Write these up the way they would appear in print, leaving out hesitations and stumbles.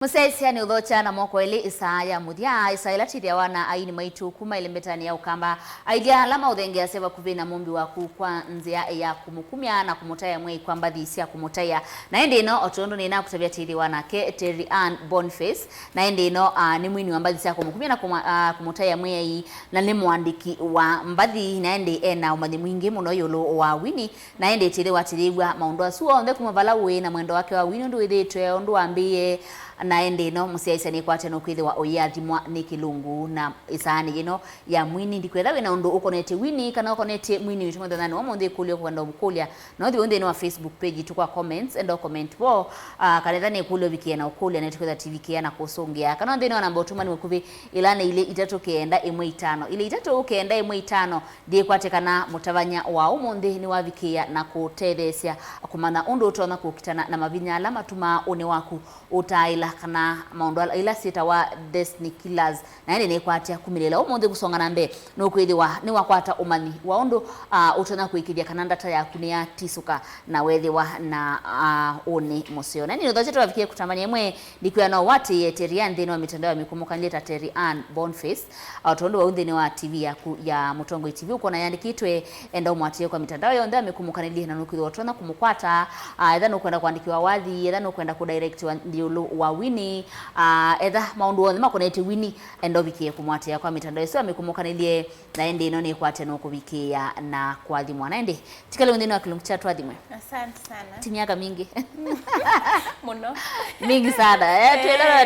Musaisia ni udhocha na mwoko ili Isaya mudia Isaila tidia wana aini maitu kuma ilimbetani ya ukamba aidia lama udhenge ya seva kuvina mumbi waku kwa nzia ya kumukumia na kumutaya mwei kwa mbadhi isi ya kumutaya na ende ino otondo ni ina kutabia tidi wana ke TerryAnne Boniface na ende ino ni mwini wa mbadhi isi ya kumukumia na kumutaya mwei na ni muandiki wa mbadhi na ende ena umadhi mwingi muno yolo wa wini na ende tidi wa tidi wa maundoa suwa onde kumavala uwe na mwendo wake wa wini ndu idhe ondu ambie na ende no musiaisa ni kwate no kwithe wa Tuathimwe ni kilungu na isani ino ya mwini ndikwetha wina undu ukonete wini kana ukonete mwini witu mwenda nani wamonde kulio kwenda umukulia na uthi wende no Facebook page tukwa comments endo comment wo kanetha ni kulio vikia na ukulia na tukwetha TV kia na kusongia kana uthi no namba utuma ni mkuvi ilane ile itatu kenda imwe itano ile itatu kenda imwe itano die kwate kana mutavanya wa umonde ni wavikia na kutethesia kumana undu utona kukitana na mavinya alama tuma one waku utaila kana maundu ila sita wa Destiny Killers na ende ne kwatia kumilela umonde kusonga nambe no kwithiwa ni wakwata umani waundu utona kuikiria kana ndata ya kunia tisuka na wethiwa na one musio na ni ndoche twavikie kutamania mwe ndikuya no wati TerryAnne thini wa mitandao mikumuka nileta TerryAnne Boniface autondo wa undhini wa TV ya MUTONGOI TV uko na yandikitwe enda umwatie kwa mitandao yonde amekumuka nilie na nukwithiwa utona kumukwata edha no kwenda kuandikiwa wathi edha no kwenda ku direct wa ndiulu wa wini edha maundu wonde makonete wini endo bikie kumwatia kwa mitandao sio amekumuka nilie na ende ino ni kwate no kubikia na Tuathimwe na ende tikale wendeni wa kilungu cha Tuathimwe. Asante sana. Timiaka mingi Muno mingi sana tuelewa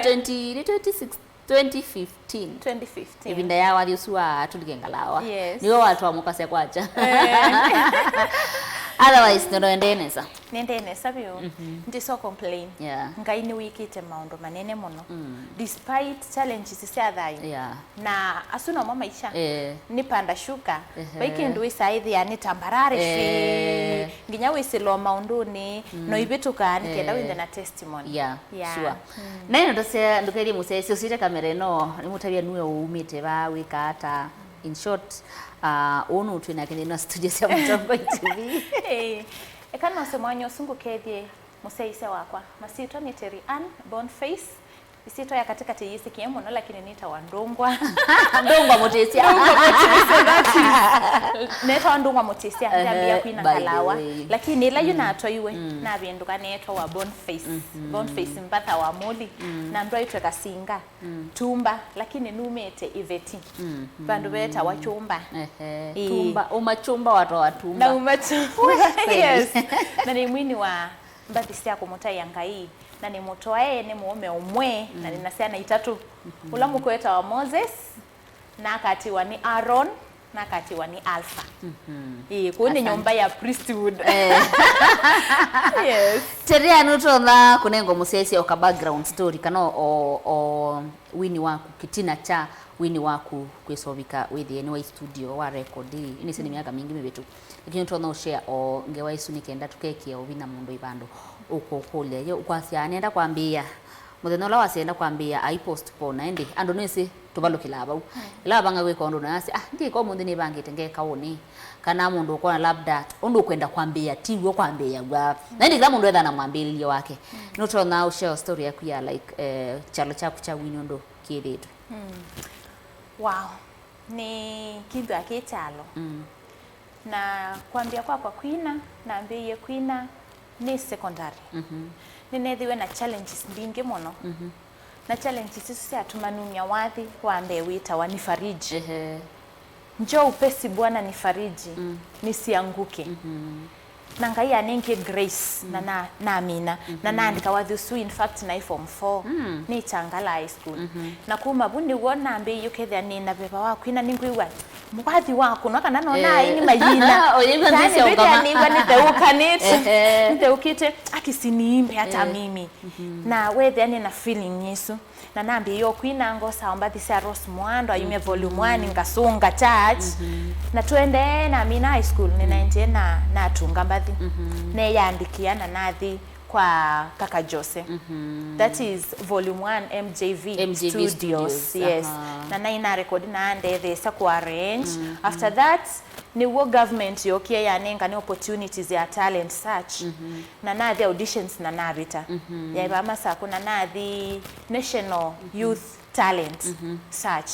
2015 ibinda ya wathi usua tuligengalawa niwo watu wa mukase kwacha otherwise no endenesa biyo ndi so complain ngai ni wikite maundu manene muno despite challenges cia thayo na asuna mama maisha ni panda shuka weekend isaithi ya ni tambarare fi nginya wisilo maundu ni no ibituka ni kenda winde na testimony sure na ino ndose ndukeri musese usite kamera no ni mutabia nuwe umite ba wikata in short onu twina kende na studio ya MUTONGOI TV ekana osemanyo sungu kedie musaise wakwa masito ni TerryAnne Boniface isito ya katika teyisi kiemo no lakini nita wandongwa ndongwa motesia neta wandongwa motesia ndambia kwina kalawa lakini ila yuna atoiwe na binduka neto wa Boniface mpatha wa moli na ndo itwe kasinga tumba lakini numete iveti bandu beta wachumba tumba umachumba watu wa tumba na umachumba yes na ni mwini wa mbathi sia kumutai yangai na ni mutoae ni muome umwe na ninasema na itatu ula mukweta wa Moses na kati wa ni Aaron na kati wa ni Alpha kuone nyumba ya priesthood yes TerryAnne utona kunengo musiaisi oka background story kano o wini waku kitina cha wini waku kwesovika withi ni wa studio wa record ini sini miaka mingi mibetu lakini utona ushare o ngewa isu nikenda tukekia ovina mundu ibando uko kule yo kwasi anaenda kwambia mutheno la wasienda kwambia I postpone ende ando nese tubalukilaba ilaba ngawe ko ndo nasi ndi ko mundu ni bangite ngeka woni kana mundu ukona labda undu kwenda kwambia tiwo kwambia gwa na ndi kila mundu edha na mwambilio wake noto na share story yaku ya like chalo chaku cha wino ndo kidetu wow ni kindu akechalo na kwambia kwa kwina na ambiye kwina ni secondary ninethiwe na challenges ndingi muno na challenges sisi atumanumya wathi wambe wita wa nifariji njoo upesi bwana nifariji nisianguke na ngai anenge grace na amina na naandika wathi usu in fact na form 4 ni changala high school na kuma bundi wona ambe yukethia ni na beba wako ina ningwiwa mwathi wako no kana nona ini majina oyimbanzi sia ugama ni ngani teukanite nteukite akisiniimbe hata mimi na wethe ani na feeling yesu na nambi yo kwina ngosa ombathi sia Rose Mwando ayume volume 1 ngasunga church na twende na mina high school ni 90 na tunga mbathi ne yandikiana nathi kwa kaka Jose. That is volume 1 MJV Studios. Yes. Na ina record na ande thesa ku arrange. After that ni wo government yokia yanenga ni opportunities ya talent search. Na the auditions na narita. Ya ibama sa kuna na the national youth talent search.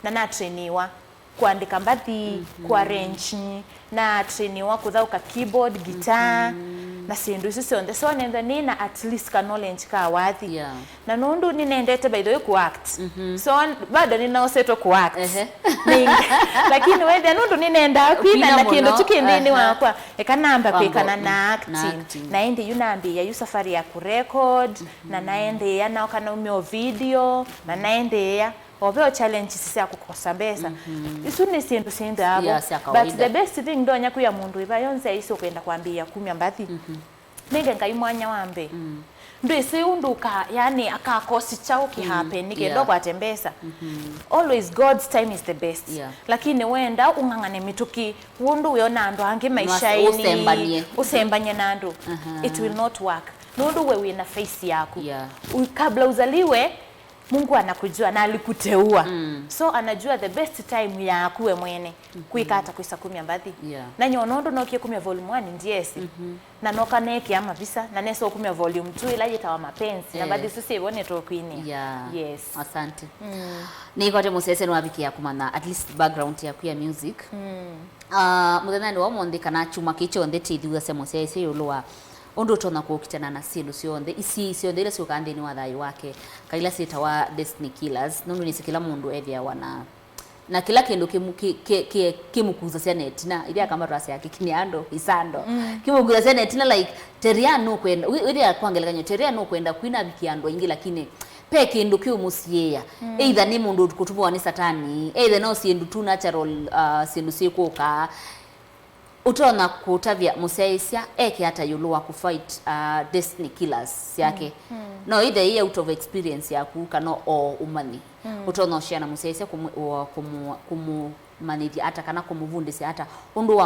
Na trainiwa kuandika mbathi, kuarrange na trainiwa kuthauka keyboard, guitar na sindu isu sionde. So nenda nina at least ka knowledge ka wathi. Na nundu ninaendete by the way ku act. So bado ninaoseto ku act. Lakini wende nundu ninaenda kwina na kindu tukindini wakwa ekanamba kwikana na acting. Naende yunambi ya safari ya ku record na naende ya na kana umyo video na naende ya obeo challenge sisi akukosa mbesa. Isu ni sindu sindu abo. But the best thing ndonya kuya mundu iba yonse iso kwenda kwambia kumya mbathi. Nige ngai mwanya wambe. Ndo isi unduka yani akakosi chao ki happen nige ndo kwa tembesa. Always God's time is the best. Lakini wenda ungangane mituki wundu yona ndo hangi maisha ini usembanye nando. It will not work. Nundu wewe na face yako. Kabla uzaliwe Mungu anakujua na alikuteua. So anajua the best time ya kuwe mwene kuikata kuisa kumya mbathi. Na nyonondo no kie kumya volume 1 ndiesi. Na noka neki ama visa na neso kumya volume 2 ila yeta wa mapenzi. Na mbathi susi ibone to kwini. Yes. Asante. Ni kote musese no abiki ya kumana at least background ya kuya music. Muthana ni wamonde kana chuma kicho ndeti ithuga se musese yolwa. Ondo tona kuokitana na sindu sionde isi sionde ile sukande ni wathai wake kaila sita wa Destiny Killers nundu ni sikila mundu ethia wana na kila kindu kimukuza senetina ile kama rasa yake kiniando isando kimukuza senetina like TerryAnne no kwenda ile kwangelekanya TerryAnne no kwenda kuina bikiando ingi lakini pe kindu kiumusiea either ni mundu kutumwa ni satani either no sindu tu natural sindu sikuka utona kutavya museisia eke hata yuluwa kufight Destiny Killers yake no either here out of experience yaku kana o umani utona oshia na museisia kumu manidi hata kana kumuvundisi hata undu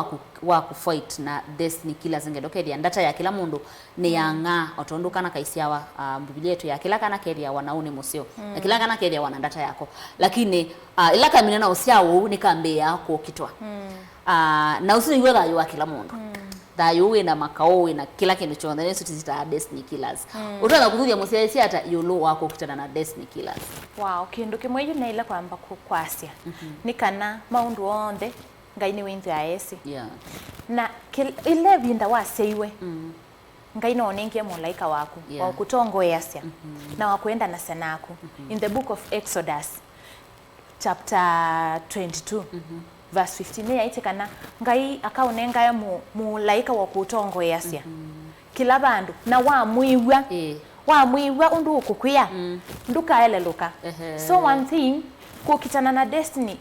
wa kufight na Destiny Killers ngedokedia ndata ya kila mundu ni yanga otondo kana kaisiawa Biblia yetu ya kila kana kedia wanauni museo na kila kana kedia wana ndata yako lakini ila kamina na usiawo ni kambe yako kitwa na usini iwe thayo wa kila mundu thayo we na makao we na kila kindu chonde nesu tizita Destiny Killers utana kuthuthia museesi hata yolo wako kitana na Destiny Killers. Wow, kindu kimwe yu naila kwamba kwasia ni kana maundu onde ngai ni winthi aesi na ile vinda waseiwe ngai no nengie mulaika waku wa kutongoya asia na wakwenda na sanaku in the book of Exodus chapter 22 verse 15 yaite kana ngai akaonenga ya mulaika wa kutongoya asia kila bandu na wa muiwa undu ukukwiya nduka eleluka so one thing kukitana na Destiny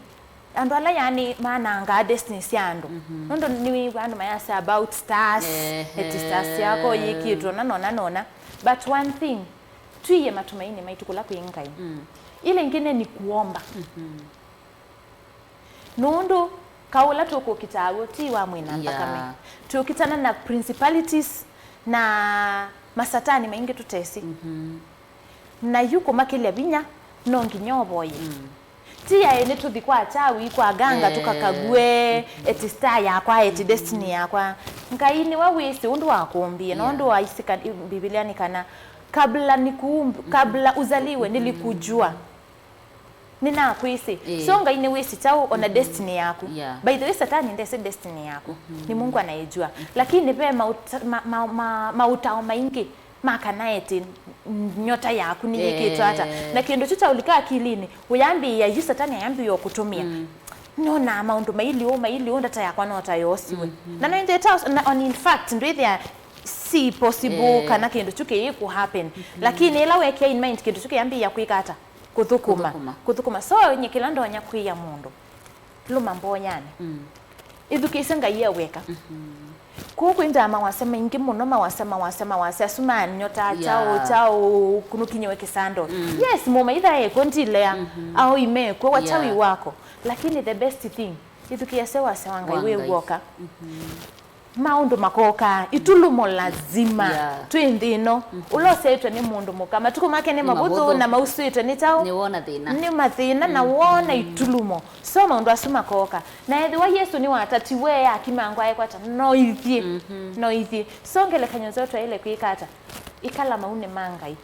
andu ala yani mananga Destiny siandu ndo ni bandu mayasa about stars stars yako yikitu nona but one thing tuiye matumaini maitukula kuingai ile ngine ni kuomba nundu kaula tuko kitabu ti wa mwina ndakame tukitana na principalities na masatani maingi tutesi na yuko makile binya nongi nyoboye tia ene tudikwa chawi kwa ganga tukakague eti star yakwa eti Destiny yakwa ngaini wawisi undu wakumbie na undu waisika Biblia ni kana kabla uzaliwe nilikujua nina kuisi so ngaini wisi chao ona Destiny yako by the way satani ndese Destiny yako ni Mungu anayejua lakini pe mautao maingi makanaeti nyota yako ni kitu hata na kindu chuta ulika akilini uyambi ya satani yambi yo kutumia nona maundu maili ndata yakwa nota yosiwe na nende on in fact ndo there si possible kana kindu chuke yiku happen lakini ila weke in mind kindu chuke yambi ya kuikata kuthukuma so nyekilando nyakwiya mundu luma mbonyane education ngaiya weka kukwinda mawasema ingi muno mawasema suma nyota chao kunukinye weke sando yes moma either ekontilea au imekwe wachawi wako lakini the best thing education sewa sewanga iwe woka maundu makoka itulumo lazima twindino ulosetwe ni mundu mukama tukumake ni mabuthu na mausitwe ni tau ni wona thina ni mathina na wona itulumo so maundu asuma koka na ethi wa Yesu ni watatiwe akimangwa ekwata no ithi so ngele kanyozoto ile kuikata ikala maune mangai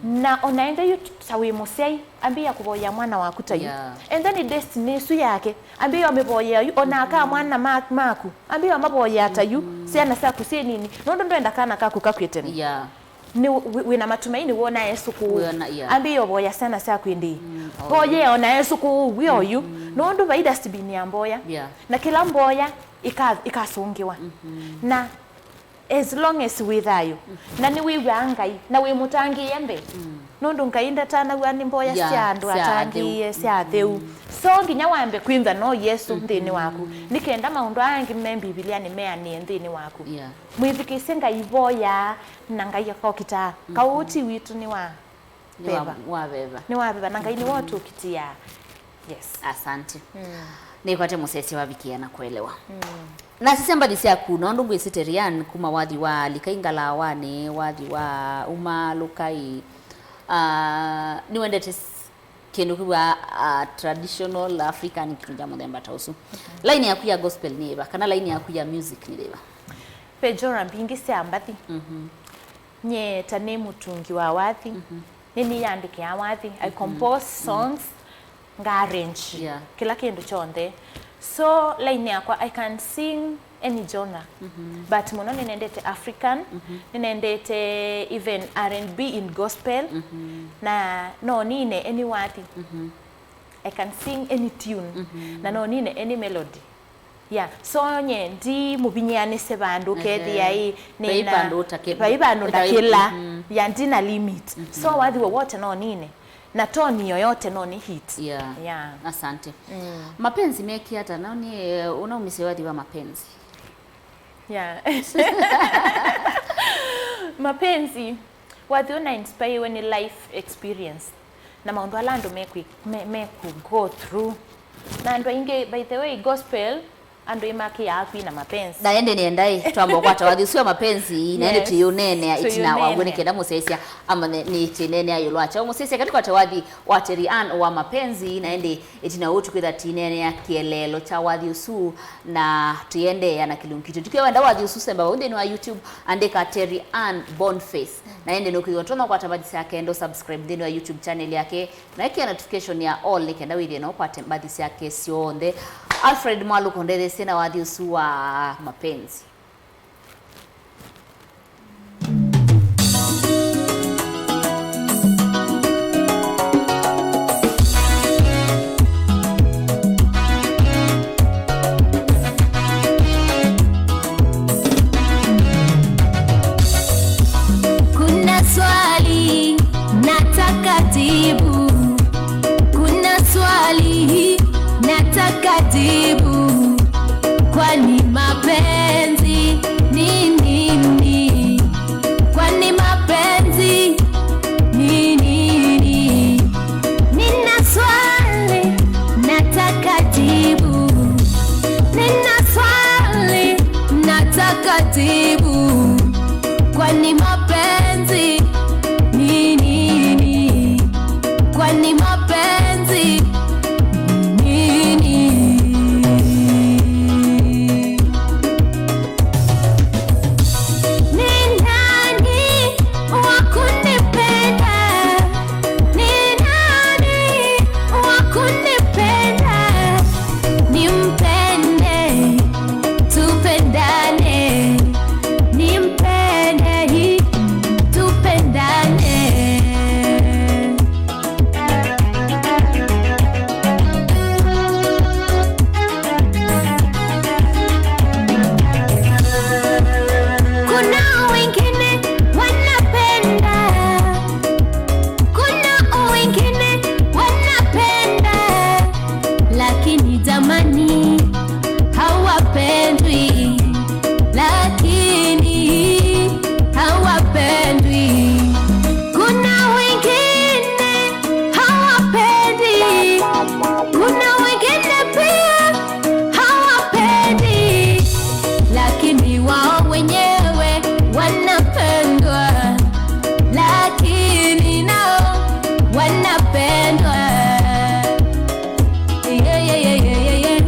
na onaenda yu sawi musei ambia kuboya mwana waku tayu and then destiny su yake ambia ameboya yu onaka mwana maku ambia amaboya tayu siana saku sie nini nondo ndo kana kaku kakweteni ni wina matumaini wona Yesu ku ambia boya sana saku ndi boye ona Yesu ku wiyo nondo baida stibini amboya na kila mboya ikasungiwa na as long as withayo na ni wiwangai na we mutangi yembe nondu ngainda tana wani mboya siandu atangi siatheu so nginya wambe kwinza no Yesu ndini waku nikenda maundu angi me Biblia ni mea ni ndini waku mwithikise ngaiboya na ngayakokita kauti witu ni wa beba ni wa beba na ngaini wotu ukitia asante nikwate musesi wabikia na kuelewa na sisemba disia kuno ndungu isi TerryAnne kuma wathi wa likaingala wane wathi wa uma lukai ni wendete kindu kwa traditional African kinja muthemba tausu line yaku ya gospel ni eba kana line yaku ya music ni eba pejora mbingi siambathi nye tane mutungi wa wathi nini yandike ya wathi I compose songs nga arrange kila kindu chonde so line yakwa I can sing any genre but muno ninendete African ninendete even R&B in gospel na no nine any wati I can sing any tune na no nine any melody so nye ndi mubinyane se bandu kethi yai nina baibando takela ndina limit so wadi wote no nine na toni yoyote no ni hit asante mapenzi meki hata naoni unaumisewathi wa mapenzi mapenzi wathi una inspire when life experience na maundu alando me go through na ndo inge by the way gospel ando imaki yapi na mapenzi na ende niendai twambo kwata wathi sio mapenzi naende tuyunene itina wagone kenda musesia ama ni tinene ayolwacha musesia katika tawadhi wa TerryAnne wa mapenzi naende itina utu kwitha tinene ya kielelo cha wathi usu na tuende ya na kilunkitu tukiwa wenda wathi usu semba unde ni wa YouTube andika TerryAnne Boniface naende no kwitha kwa tabadisi yake endo subscribe deni wa YouTube channel yake na yake notification ya all nikenda withie no kwa tabadisi yake sionde Alfred Mwalu kondere sena wathi usu wa mapenzi kuna swali nataka jibu kuna swali nataka jibu kwani mapenzi napendwa. Yeah, yeah, yeah, yeah, yeah, yeah.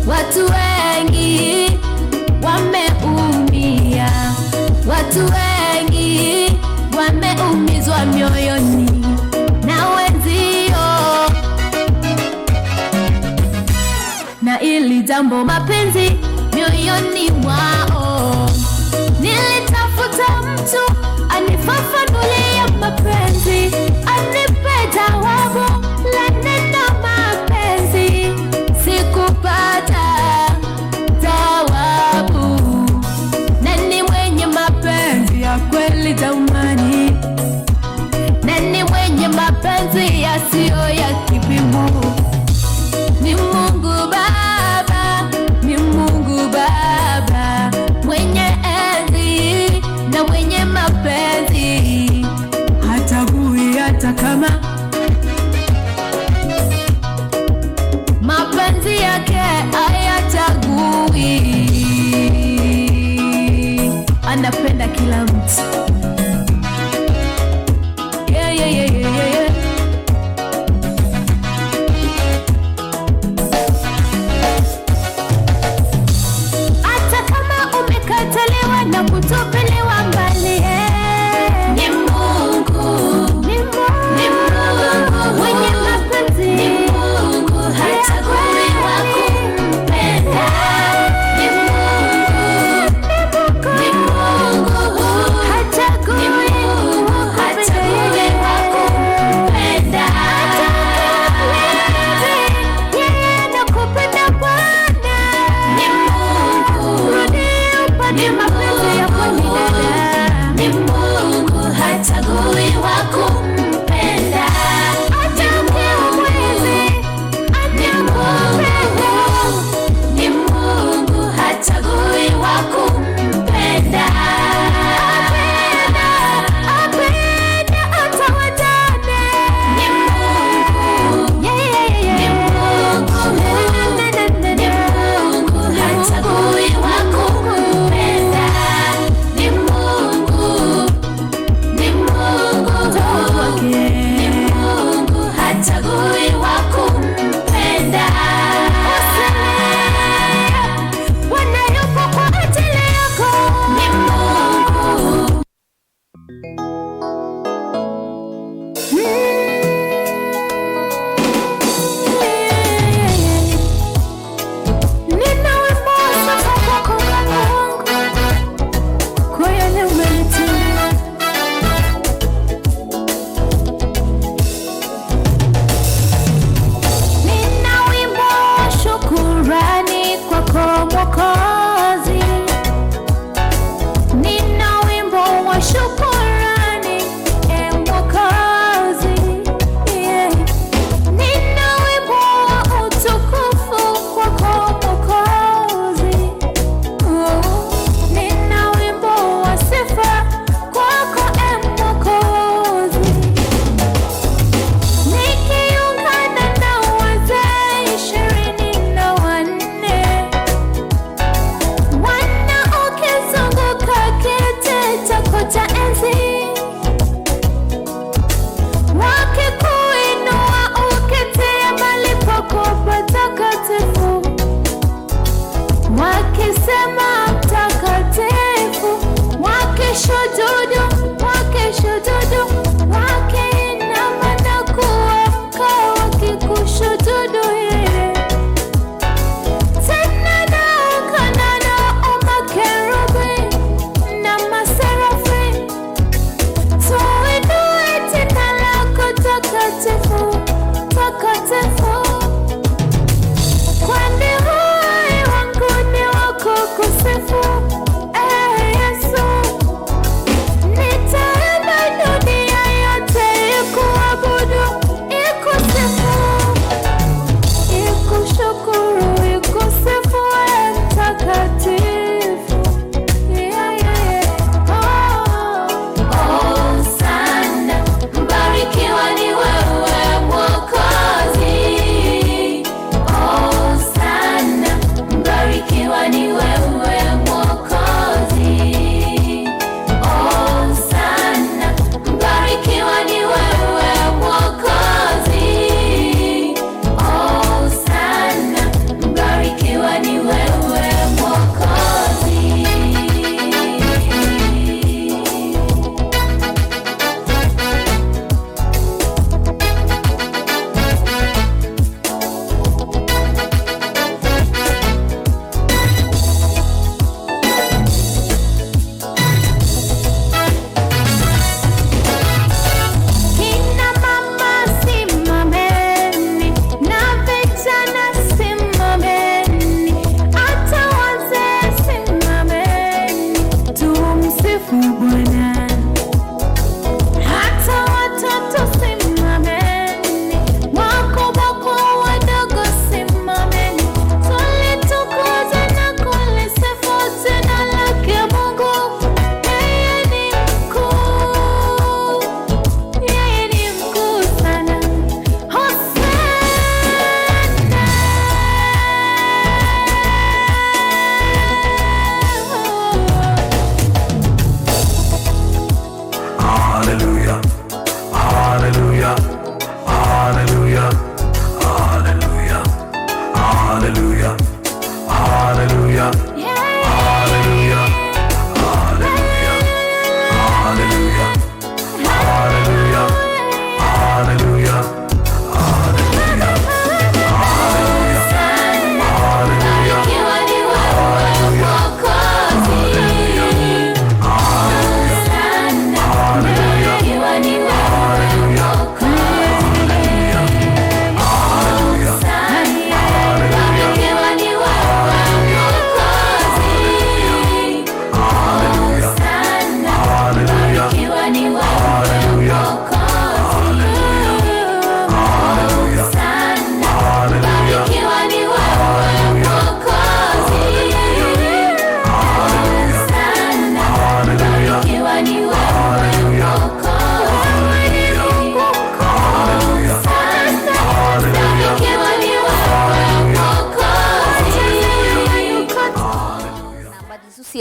Watu wengi wameumia, watu wengi wameumizwa mioyoni na wenzio, na ili jambo mapenzi mioyoni mwao. Nilitafuta mtu anifafanulie mapenzi, anipe jawabu la neno mapenzi. Sikupata jawabu. Nani mwenye mapenzi ya kweli jamani? Nani mwenye mapenzi yasiyo ya kipimo? Ni Mungu Baba, ni Mungu Baba, mwenye enzi na mwenye mapenzi. Hachagui hata kama mapenzi yake hayachagui. Anapenda kila mtu. Yeah, yeah, yeah, yeah, yeah, yeah. Hata kama umekataliwa na kutupiliwa mbali, ni Mungu, ni Mungu, ni Mungu mwenye mapenzi, ni Mungu hachagui wa kumpenda, ni Mungu, ni Mungu hachagui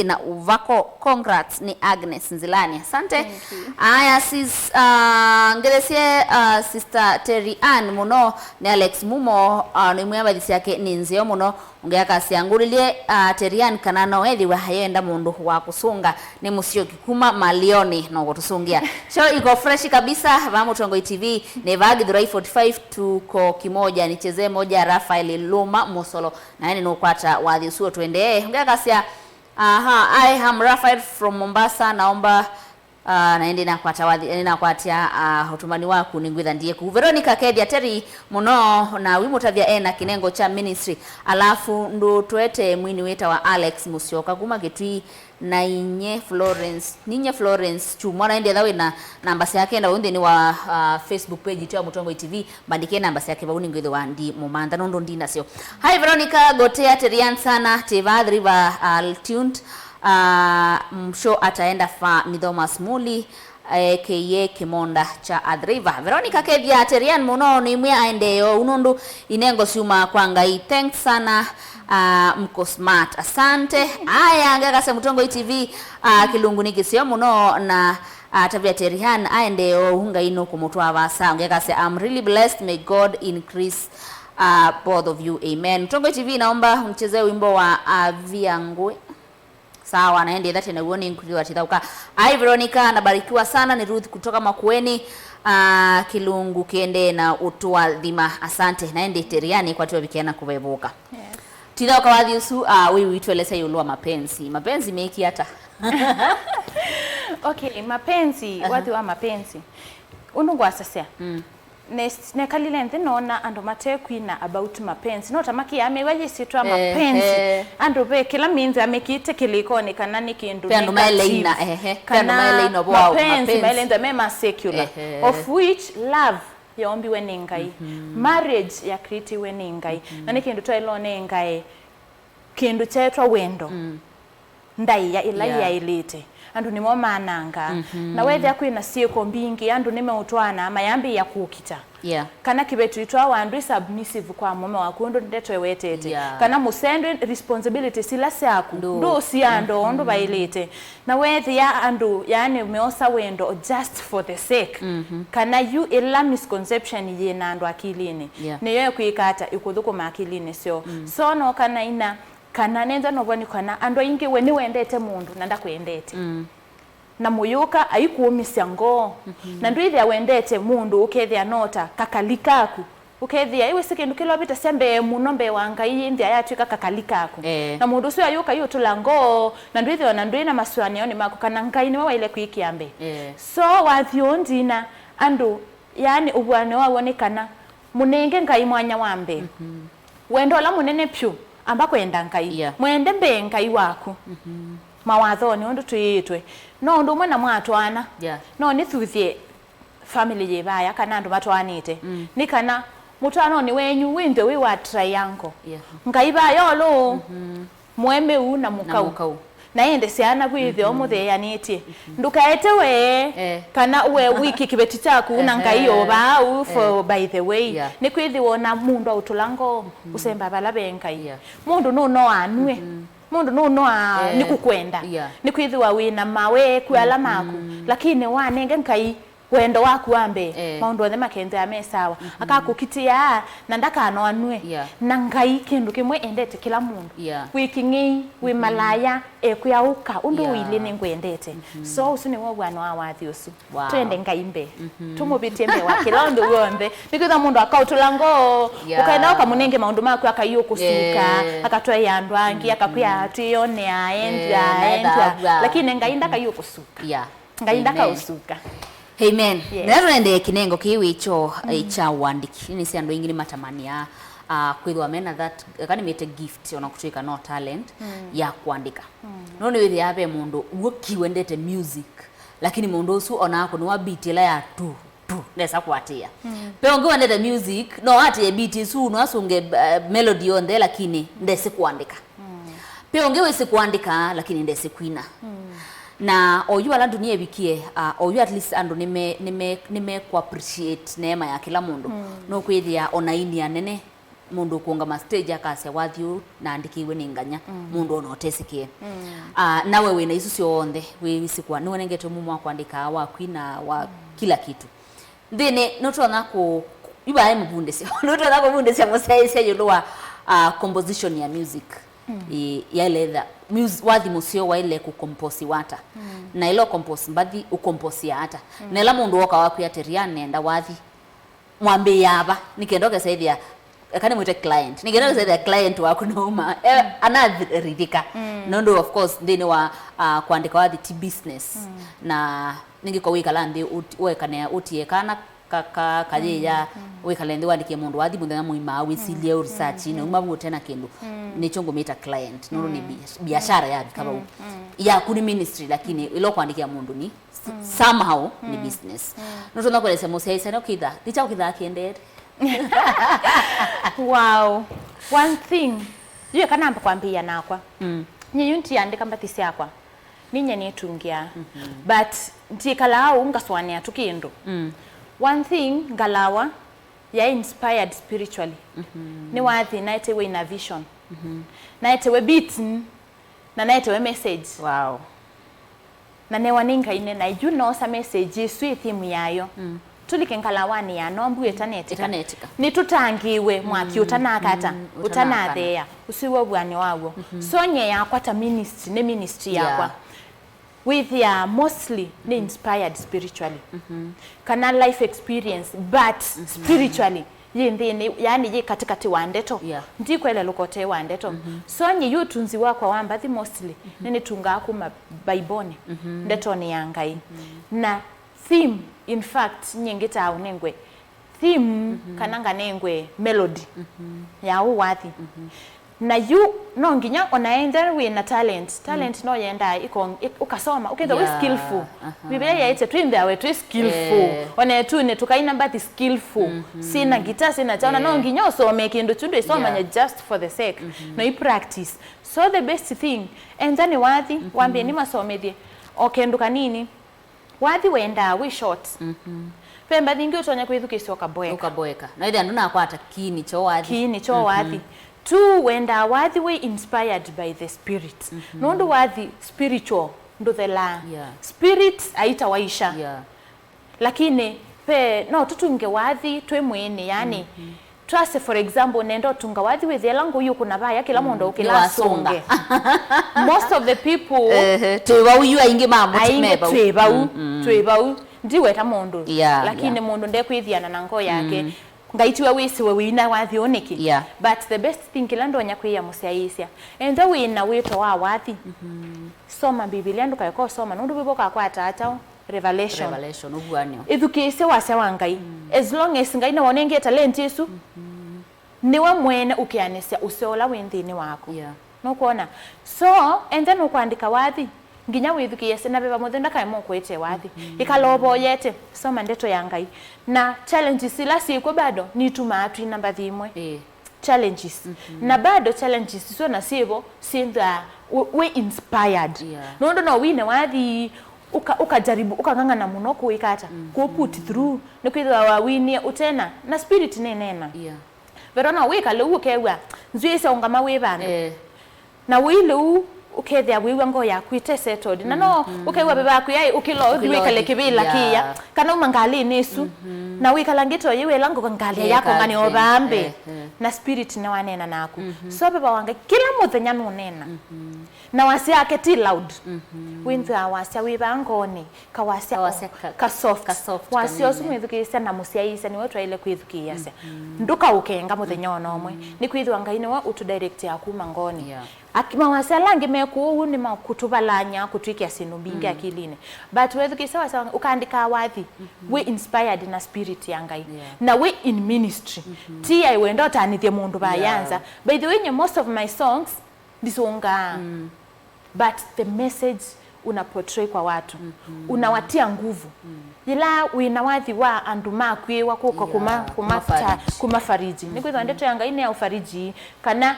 na uvako. Congrats ni Agnes Nzilani. Asante. Aya sis ngeresie sister TerryAnne muno ni Alex Mumo ni mwabadisi yake ni nzio muno ungeka siangurilie TerryAnne kanano ethi wa hayenda mundu wa kusunga ni musio kikuma malioni no gutusungia. Show iko fresh kabisa va MUTONGOI TV ni vagi dhurai 45 tuko kimoja nicheze moja Rafael Luma Musolo na yani no kwata wadhi usuo tuende ungeka sia I am Rafael from Mombasa naomba naende na kwata wadhi na kwatia hotumani waku ningwitha ndiye ku Veronicah Kedia Terry muno na wimutavya na kinengo cha ministry alafu ndo tuete mwini weta wa Alex Musyoka kuma getui na ninye Florence chumwana ende dawe na namba yake na unde ni wa Facebook page ya MUTONGOI TV bandike namba yake ba uningwitha wa ndi mumanda nondo ndina sio. Hi Veronicah gotea TerryAnne sana tevadri va tuned msho ataenda fa ni Thomas Muli keye kimonda cha adriva. Veronicah Kedia TerryAnne muno ni mwe aendeyo unundu inengo suma kwa ngai. Thanks sana mko smart. Asante. Aya ngaka se MUTONGOI TV kilungu nikisio muno na tabia TerryAnne aendeyo hunga ino kumutwa basa ngaka se I'm really blessed, may God increase both of you, amen. MUTONGOI TV naomba mchezee wimbo wa Viangwe. Sawa naende dhati na uone nkuliwa chitauka. Hi Veronicah nabarikiwa sana ni Ruth kutoka Makueni kilungu kiende na Tuathimwe. Asante naende TerryAnne kwa tuwa bikiana kubebuka. Yes. Tina ukawadhi usu wewe tueleze yulua mapenzi meki hata. Okay, mapenzi wadhi wa mapenzi unungu asasea ne kalile nthi nona ando matekwina about mapenzi no tamaki amewaje sitwa mapenzi ando be kila minzi amekite kilikone kana ni kindu pendo maeleina pendo maeleina wow mapenzi maeleina mema secular of which love yombi weningai marriage ya kriti weningai na ni kindu toilone ngai kindu chetwa wendo ndai ya ilaya ilite andu nimo mananga na wethe akwina sieko mbingi andu nimeutwana mayambi ya kukita kana kibetu itwa wandu submissive kwa mume waku ndo ndetwe wetete kana musende responsibility sila saku ndo si ando ndo bailete na wethe ya andu yani umeosa wendo just for the sake kana you illa misconception yena andu akilini niyo kuikata ikuthuko makilini sio so no kana ina kana nenza novani kana ando ingi weni wendete mundu nanda kuendete na muyuka aikuumisya ngo na ndwithia wendete mundu ukethia nota kakalikaku ukethia iwe sikindu kilobita sembe muno mbe wangai ndia yatwika kakalikaku na mundu ucio ayuka yutula ngo na ndwithia na ndwina maswani oni mako kana ngai ni waile kuikiambe so wathio ndina andu yani ubwane wawonekana munenge ngai mwanya wambe wendo la munene pyu ambako enda ngai mwende mbe ngai waku mawathoni undu tuitwe no ndu mwana mwatwana no ni thuthie family ye baya kana ndu matwanite ni kana mutano ni wenyu winde we wa triangle ngai bayo lo mweme u na mukau na ende siana bwithe omuthe yanitie ndukaete we kana we wiki kibeti chaku na ngai oba u for by the way ni kwithi wona mundu utulango usemba balabe ngai mundu no anwe mundu no nikukwenda nikwithiwa wina mawe kwala maku lakini wanenge nkai wendo waku ambe maundu othe makenze amesawa akakukitia na ndakano anwe na ngai kindu kimwe endete kila mundu wikingi wi malaya ekuyauka undu wili ni ngwendete so usuni wo bwana wa wathi usu twende ngai mbe tumubitie mbe wa kilondo wonde nikwitha mundu akautulango ukaenda ukamunenge maundu maku akayukusuka akatwa yandu angi akakuya atiyone aenda lakini ngai ndakayukusuka ngai ndakausuka. Amen. Nero ende kinengo kiwicho cha wandiki. Ni si andu ingini matamania kwithwa mena that kani mete gift ona kutuika no talent ya kuandika. No ni withi abe mundu ukiwendete music lakini mundu usu ona ako ni wa beat la ya tu nesa kuatia. Pe onge wendete music no ati beat su no asunge melody onde lakini ndese kuandika. Pe onge wese kuandika lakini ndese kuina. Na oyu ala dunia ebikie oyu at least ando nime ku appreciate neema ya kila mundu no kwithia ona ini anene mundu kuunga stage akasya wathiu na andikiwe ni nganya mundu ono otesikie nawe wina isu cionthe wisikwa niwe nengete mumu wa kuandika wa kwina wa kila kitu thine notona ku iba mbunde cio notona ku mbunde cia musaisia yulwa composition ya music ya leather wathi musio wa ile ku compose wata na ilo compose mbathi ucompose hata na ila mundu woka waku ya TerryAnne nenda wathi mwambe yaba nikendoka saithia akani mwite client nikendoka saithia client waku noma anaridhika nondo of course ndine wa kuandika wathi ti business na ningiko wikala ndi wekane utiekana kajeya wikala ndi wandike mundu wathi muthenya muima wisilie research ni umabu tena kindu ni chongo meta client nondo ni biashara ya kama ya kuni ministry lakini ilo kuandikia mundu ni somehow ni business notona kwelesa musaisa no kidha ticha ukidha kiendete Wow, one thing yeye kana amba kwambia nakwa nye yunti andika mbatisi yakwa ninye nitungia but ntikala au ngaswania tukindo one thing ngalawa ya inspired spiritually ni wathi naite we na vision naite we beaten na naite we message wow na ne waninga ine na you know sa message Tuathimwe yayo tulikenkalawani ya nombu etanetika ni tutangiwe mwaki utanakata utanathea usiwe bwani wawo sonye yakwa ta ministry yakwa with ya mostly ni inspired spiritually kana life experience but spiritually yindini yani ye katikati wa ndeto ndikwele lukote wa ndeto sonye yutunzi wako wambathi mostly nini tunga kuma baiboni ndeto ni yangai na theme in fact nyingita au nengwe theme kananga nengwe melody ya uwathi na you no nginya onaenda we na talent no yenda ukasoma ukenda we skillful biblia yaite twinde awe twi skillful ona tune tukaina but skillful sina guitar sina chaona no nginya osome kindu tunde isoma just for the sake no I practice so the best thing and then wathi wambie ni masomethie okendo kanini wathi wenda we short pemba dingi utonya kwithukiswa ukaboeka na ile nduna akwata kini cho wathi two wenda wathi we inspired by the spirit nondo wathi spiritual ndo the la spirit aita waisha lakini pe no tutunge wathi twemwene yani trust for example nendo tunga wathi wethelango yuko na baya kila mondo kila songe most of the people twewa uyu aingi mamu timeba twebau ndiwe ta mondo lakini mondo ndekwithiana na ngo yake ngaitiwa wisiwe wina wathi oneki but the best thing kilando nyakwiya musiaisia and then we na wito wa wathi soma biblia nduka yako soma nundu biboka kwa tata revelation ubwanyo ithukise wasa wangai as long as ngai na wonenge talent yesu niwe mwene ukianisya usola wendini wako no kuona so and then ukwandika wathi nginya withukie sena beba muthenda kai mo kwete wathi ikalobo yete soma ndeto ya ngai na challenges ila siko bado ni tumatu namba thimwe challenges na bado challenges so na sibo sinda we inspired nondo no wine wathi ukajaribu ukangangana muno kuikata ku put through nikwithwa wawini utena na spirit nenena Veronicah wika lu kewa nzwise ongama webana na wilu ukethia wiwa ngo ya kwite settled na no ukaiwa beba ku yai ukilo wikale kibila kia kana umangali nesu na wikala ngito yewe lango ngali yako ngani obambe na spirit ne wanena naku so beba wange kila muthenya no nena na wasi yake ti loud winza wasi wiba ngoni ka wasi ka soft wasi osumithukisa na musiaisa ni wetwa ile kwithukia sia nduka ukenga muthenya onomwe ni kwithwa ngai ne wa utu direct yakuma ngoni akima wasalange meku ni makutubalanya kutwikia sinu bingi akiline but wethukisa wasa ukaandika wathi we inspired na spirit ya ngai na we in ministry tia wendo tanithie mundu bayanza by the way most of my songs disonga but the message una portray kwa watu unawatia nguvu ila wina wathi wa andu makwe wako kuma fariji nikwitha ndeto yanga ine ya ufariji kana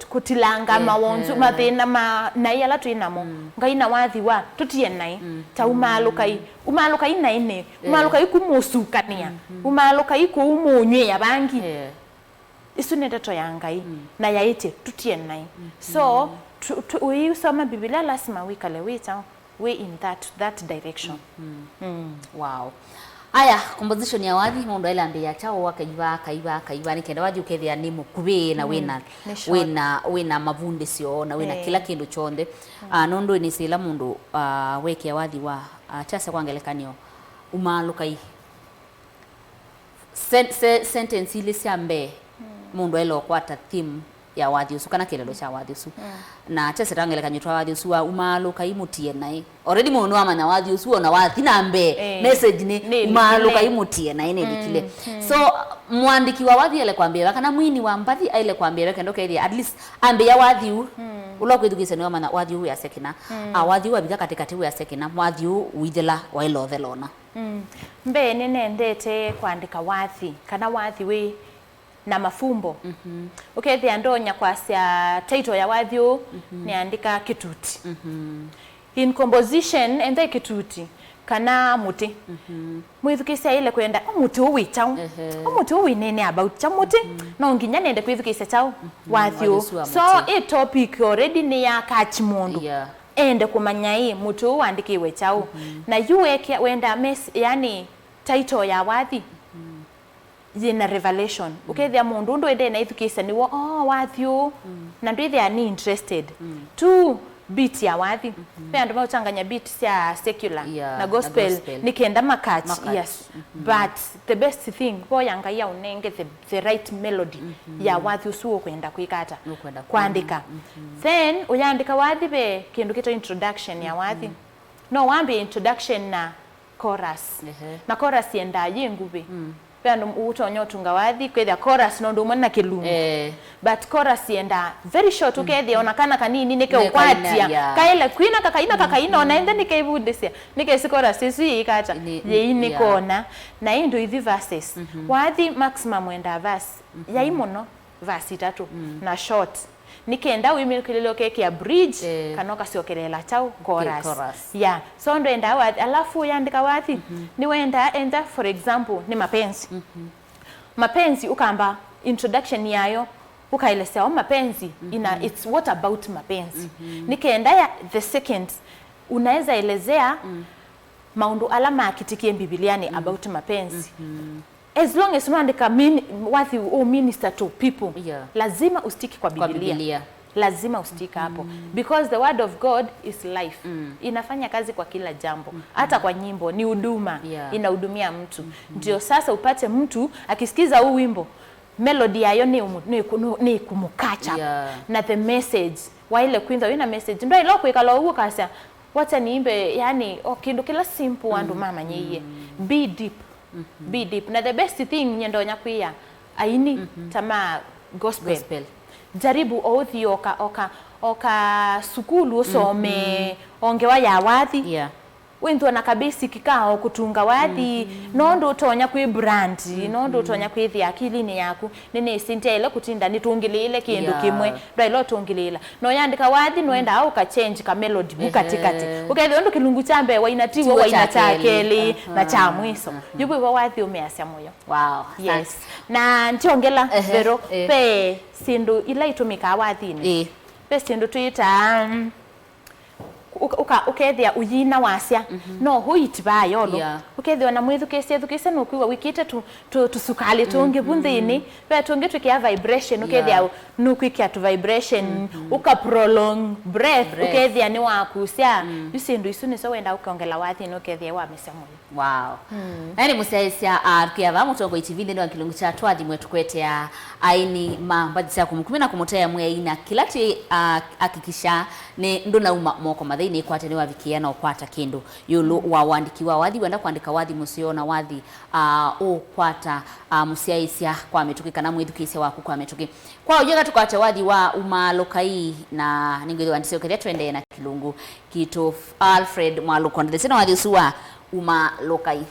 kutilanga mawonzu mathina na yala twinamo ngai na wathi wa tutie nai ta umalukai naine umalukai kumusukania umalukai kuumunywe ya bangi isu nä ndeto ya Ngai na yaite tutie nai so we usoma Biblia lazima wikale wita we in that direction. Wow. Aya, composition ya wathi mundu ila ambia chao wakaiba nikenda wathi ukethia ni mukubi na wina mavunde sio na wina kila kindu chonde nondo ni sila mundu weke wathi wa chasa kwangelekanio umalukai sentence ile siambe mundu ilo kwata theme ya wathi usu kana kelelo cha wathi usu na chese rangelekanywa twa wathi usu umalukai mutie nai already mundu amanya wathi usu na wathi nambe message ni umalukai mutie nai ne dikile so mwandiki wa wathi ile kwambia kana mwini wa mbathi ile kwambia kendo kethi at least ambe ya wathi u ulo kwithugise no mana wathi u ya sekina wathi u abika katikati u ya sekina wathi u withela wa ilo thelona mbe nene ndete kuandika wathi kana wathi we na mafumbo okay andonya kwasia title ya wathi niandika kituti in composition ende kituti kana muti mwithukisia ile kwenda muti uwi chao muti uwi nene about cha muti no nginya nende kwithukisia chao wathi so a topic already ni ya catch mundu ende kumanya hii mutu andikiwe chao na yuweke wenda yani title ya wathi yina revelation ukethia mundu ndo ende na ithukisa ni wathi na ndo they are ni interested to beat ya wathi pe ndo mauchanganya beat sia secular na gospel nikenda makach yes but the best thing boyanga ya unenge the right melody ya wathi usuo kwenda kuikata kuandika then uyandika wathi be kindu kito introduction ya wathi no wambi introduction na chorus na chorus yenda yengube pendo utonyo tunga wathi kwethia chorus no ndo mwana kilungu but chorus yenda very short ukethia onakana kanini nike ukwatia kaile kwina kakaina onaenda nike ibudisia nike si chorus isi ikata ye nikona na indo hivi verses wathi maximum wenda verse ya imono verse 3 na short nikenda wimilkililo keki ya bridge kanoka siokelela chao chorus yeah so ndo enda wathi alafu yandika wathi ni wenda enda for example ni mapenzi mapenzi ukamba introduction yayo ukaelezea mapenzi it's what about mapenzi nikenda ya the second unaweza elezea maundu alama akitikie Biblia about mapenzi as long as unaandika wathi minister to people lazima ustiki kwa Biblia lazima ustika hapo because the word of God is life inafanya kazi kwa kila jambo hata kwa nyimbo ni huduma inahudumia mtu ndio sasa upate mtu akisikiza huu wimbo melody yayo ni kumukacha na the message wa ile kwinza ina message ndio ile kuikalo huo kasa wacha niimbe yani kindu kila simple wandu mama nyeye be deep na the best thing nyendo nyakuya aini tama gospel jaribu outhi oka sukulu usome ongewa ya wathi wendo na kabisi kikao kutunga wathi nondo utonya kwi brand nondo utonya kwi thi akilini yaku nene sintia ile kutinda nitungilile kindu kimwe ndo ile tungilila no yandika wathi noenda au ka change ka melody bukatikati ukethio ndo kilungu chambe wainatiwa wainatakeli na cha mwiso yupo wa wathi umeasia moyo yes na ntiongela vero pe sindu ila itumika wathini pe sindu tuita ukethia uyina wasya no huitiba yolo ukethia na mwithukise no kuwa wikite tusukali tunge bunthini pe tunge tukia vibration ukethia no kwikia tu vibration uka prolong breath ukethia ni wakusya yusindu isuni so wenda ukongela wathi no ukethia wa mesamu yani musaisia kiava MUTONGOI TV ndo kilungu cha Tuathimwe tukwetea aini mambadisa 10 na kumutaya mwe ina kilati akikisha ni ndona moko mathini kwate ni wavikia na ukwata kindu yulu wa wandiki wa wathi wenda kuandika wathi musiona wathi ukwata musiaisia kwa metuki kana mwithukise waku kwa metuki kwa ujega tukwate wathi wa umalokai na ningwe wandise ukeria twende na kilungu kito Alfred Mwaluko ndesena wathi usuwa umalokai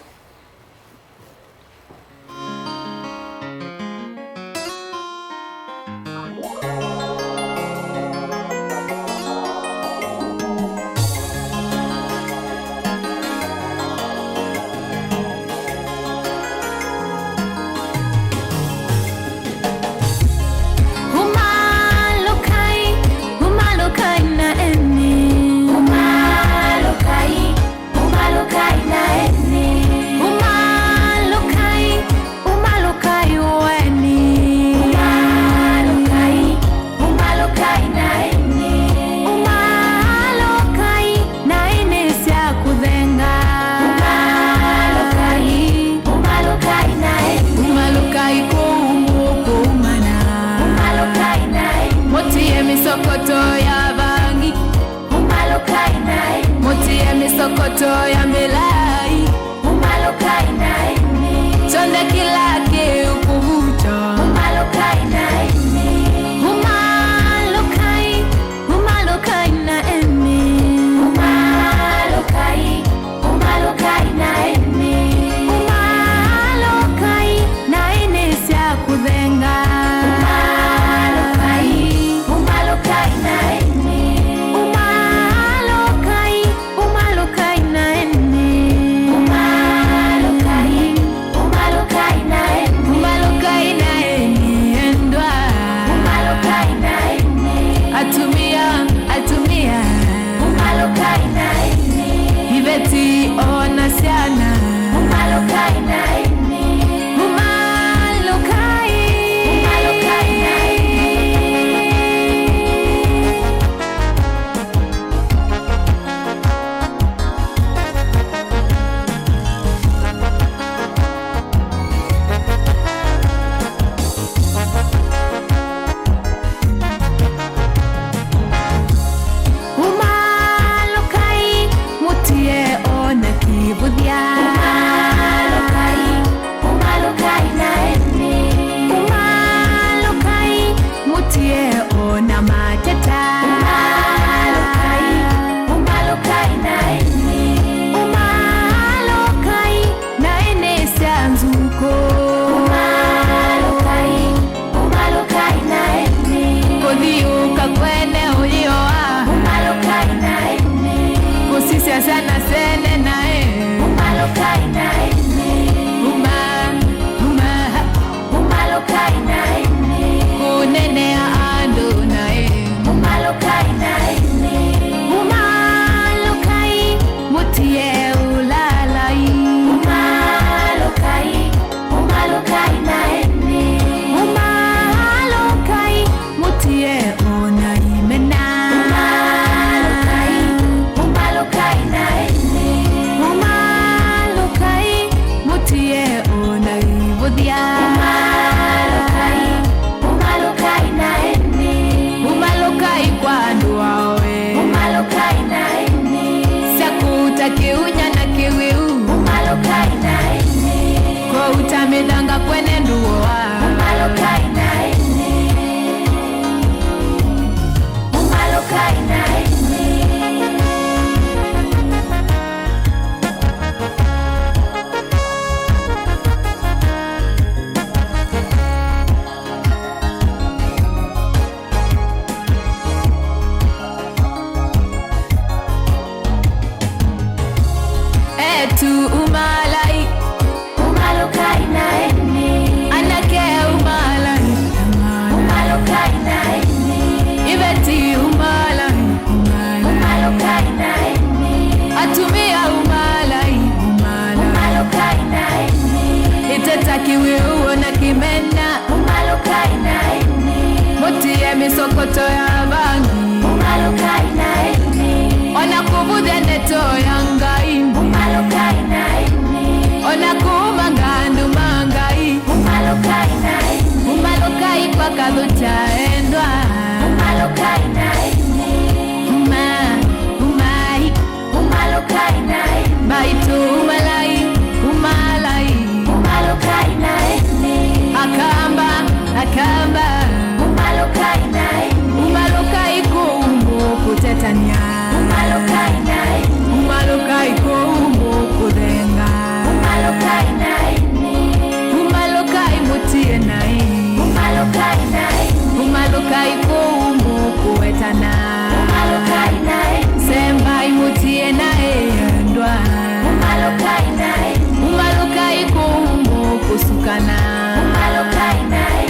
misokoto ya bangi umalokai nae mutie misokoto ya milai umalokai nae chonde kilake ukuvucho umalokai nae umalokai na emi umalokai nae umalokai na inesia kuzenga umalokai nae umalokai na emi umalokai nae umalokai na emi endwa umalokai nae atumia umalokai nae Iveti ona siana umalokai nae umalokai nae umalokai mutie ona kibudia umalokai nae umalokai mutie ona mateta umalokai nae umalokai na enesa nzuko umalokai nae kodiuka kwene ulioa umalokai nae kusisia sana sene nae umalokai nae umalokai nae kunene ando nae umalokai nae umalokai mutie ulalai umalokai nae umalokai mutie ona imena umalokai nae umalokai mutie ona ibudia umalokai nae umalokai kwando wawe umalokai nae sakuta kiunya na kiwiu umalokai nae kwa utamedanga kwene nduoa umalokai nae umalokai nae etu umalai umalokai nae anake umalai umalokai nae Iveti umalai umalokai nae atumia umalai umalokai nae iteta kiwiu na kimena umalokai nae mutie misokoto ya bangi umalokai nae ona kuvudia ndeto ya ngai umalokai nae ona kuma ngandu mangai umalokai nae umalokai kwa kalucha endwa umalokai nae umai umalokai nae baitu umalai umalokai nae akamba umalokai nae umalokai kumbu kutetania umalokai nae umalokai kumbu kudenga umalokai nae umalokai mutie nai umalokai nae umalokai kumbu kuwetana umalokai nae sembai mutie nae ndwa umalokai nae umalokai kumbu kusukana umalokai nae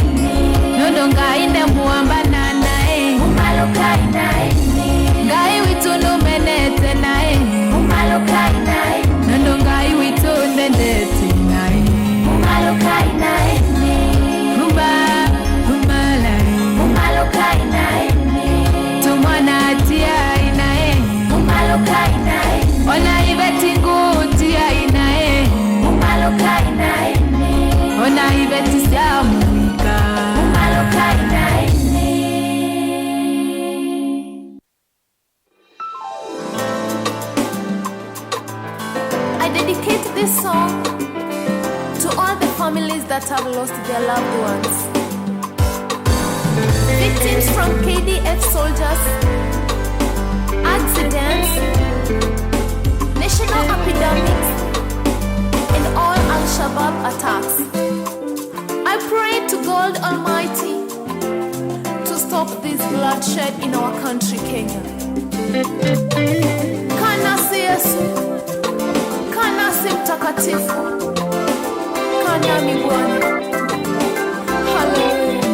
nondo ngai ne muambana nae umalokai nae ngai witunu menete nae umalokai nae nondo ngai witu ndendete nae umalokai nae umalai umalokai nae tumwana that have lost their loved ones. Victims from KDF soldiers, accidents, national epidemics, and all Al-Shabaab attacks. I pray to God Almighty to stop this bloodshed in our country, Kenya. Kana si Yesu, kana si mtakatifu, kana ni Bwana. Hallelujah.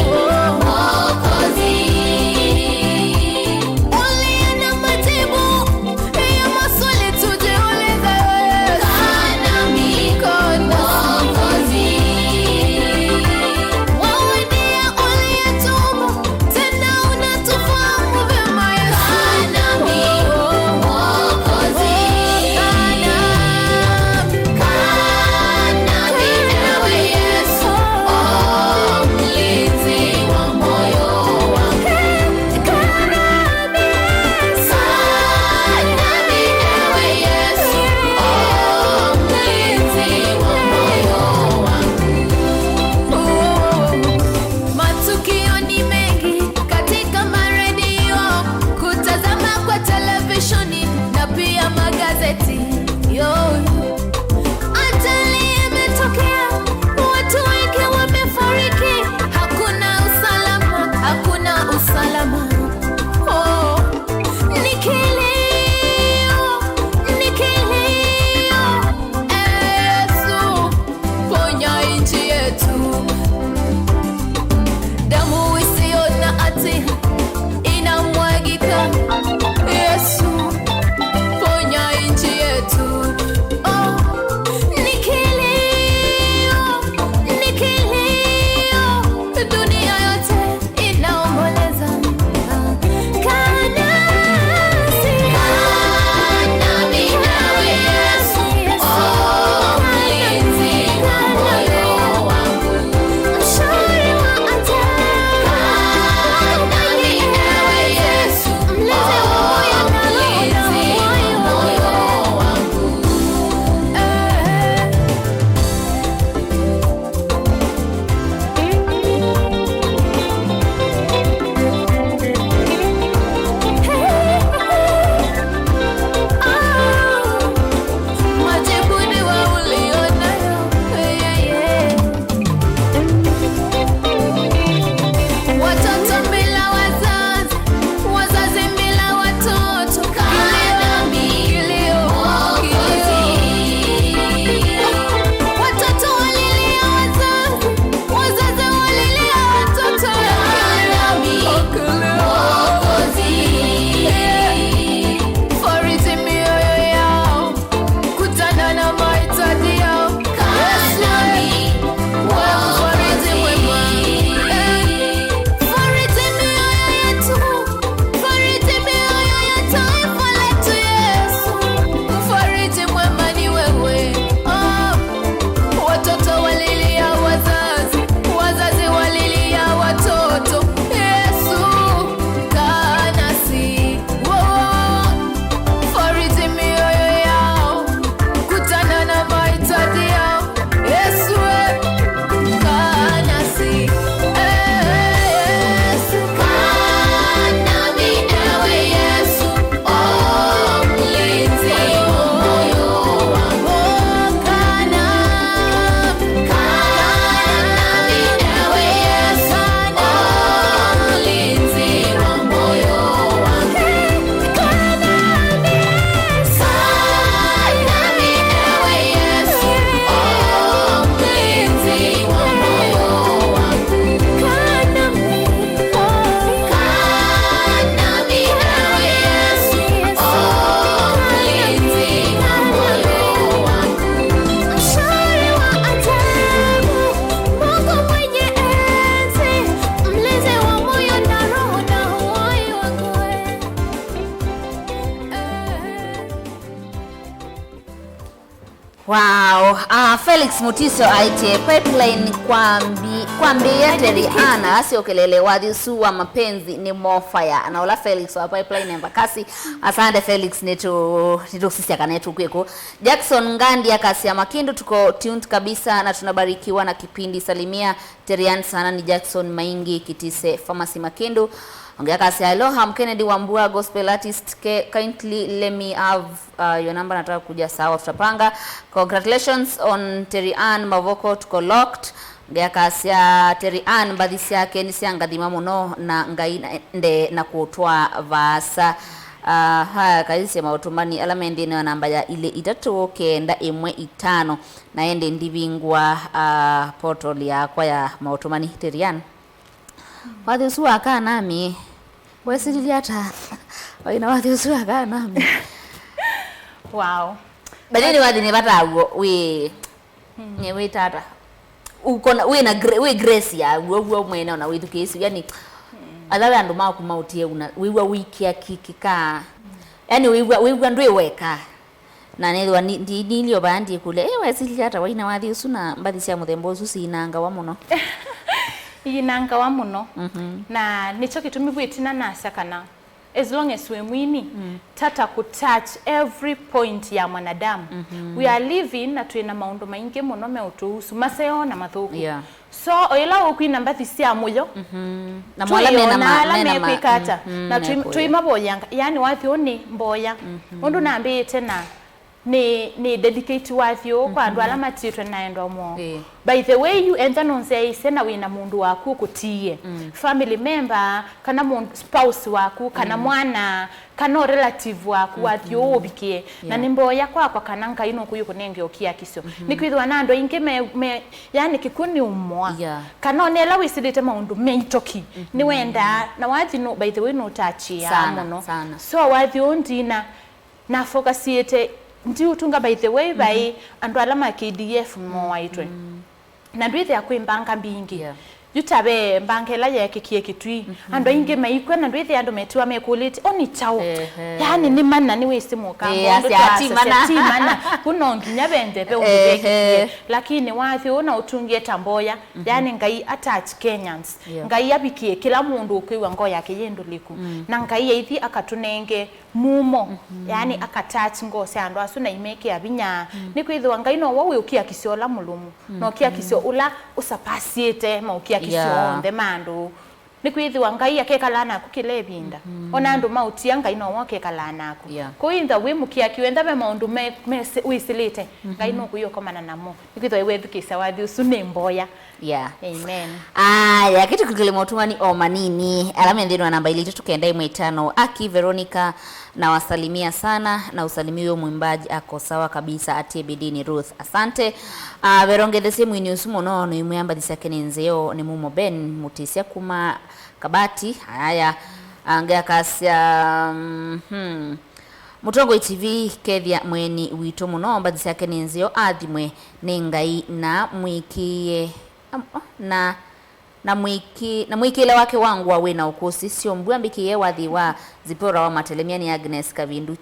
Oh Wow, Felix Mutiso aite pipeline kwambia TerryAnne sio kelele wadhisu wa mapenzi ni mofire anaola Felix wa pipeline embakasi. Asante Felix netu sisi akanetu kweko. Jackson Ngandi akasi ya Makindu, tuko tuned kabisa na tunabarikiwa na kipindi. Salimia TerryAnne sana. Ni Jackson Maingi Kitise Pharmacy Makindu. Ongea kasi hello Kennedy Wambua gospel artist kindly let me have your number, nataka kuja sawa tutapanga. Congratulations on TerryAnne Mavoko, tuko locked. Ongea kasi ya TerryAnne badisi yake ni sianga dimamu no na ngai nde na kutoa vasa haya kaisi ya mautumani alamendi na namba ya ile itatu kenda imwe itano na ende ndivingwa portal ya kwa ya mautumani TerryAnne. Wadhisu waka nami wesili hata waina wadhisu waka nami. Wow. Badini wadini bata we we tata ukona we grace ya we mwena na witu kesi yani alawe andu maku mautie una wiwa wiki ya kikika yani wiwa ndwe weka na nethwa nilio bandi kule wesili hata waina wadhisu na mbadi cia muthembozu sinanga wa muno. Inanga wa muno na nicho kitumi bwitina nasa kana as long as we mwini tata touch every point ya mwanadamu. We are living na tuina maundu maingi muno me utuhusu maseo na mathuku. So oila okwina mbathi cia muyo na mwalame na kwikata na tuima boyanga yani wathio ni mboya mundu nambite na ni dedicate wathio kwa andu ala matitwe naendwa mo. By the way you enter on say sena wina mundu waku kutie family member kana mundu spouse waku kana mwana kana relative waku wathio obikie na nimboya kwa kana nkaino kuyuko nenge okia kisio nikwithwa nando inge me yani kikuni umwa kana onela wisidite maundu meitoki ni wenda na wathi no by the way no touch ya muno so wathio ndina na focusite ndi utunga by the way by andu alama KDF mo waitwe na ndwithe akwimbanga mbingi yutabe mbangela yake kitui andu inge maikwe na ndwithe andu metiwa mekuliti oni chao yani ni manna ni wese mukambo ati mana kuno nginya bende pe ubeke lakini wathi ona utungie tamboya yani ngai attach Kenyans ngai abikie kila mundu ukwiwa ngo yake yenduliku na ngai yithi akatunenge mumo yani akatach ngo se andu asuna imeke abinya ni kwithwa ngai no wawe ukia kisiola mulumu no kia kisio ula usapasiete ma ukia kisio ndemandu ni kwithwa ngai akekalana kukile binda ona andu mautia ngai no wakekalana ku kuinda we mukia kiwenda be maundu me wisilite ngai no kuyokomana namo ni kwithwa iwethu kisawathi usune mboya. Amen. Ya kitu kile motumani omanini alamendino namba ile tukenda imwe 5 aki Veronicah na wasalimia sana na usalimiwe mwimbaji ako sawa kabisa atie bidini Ruth. Asante. Verongede simu inyusumo no imuyamba disakene nzeo ni mumo Ben Mutisia kuma kabati haya angea kasia MUTONGOI TV kethia mweni wito muno mbadisi yake nenzio athimwe nengai na mwikie na mwikile wake wangu wawe na ukosi Syombua mbikie wathi wa zipora wa matelemia ni Agnes Kavindu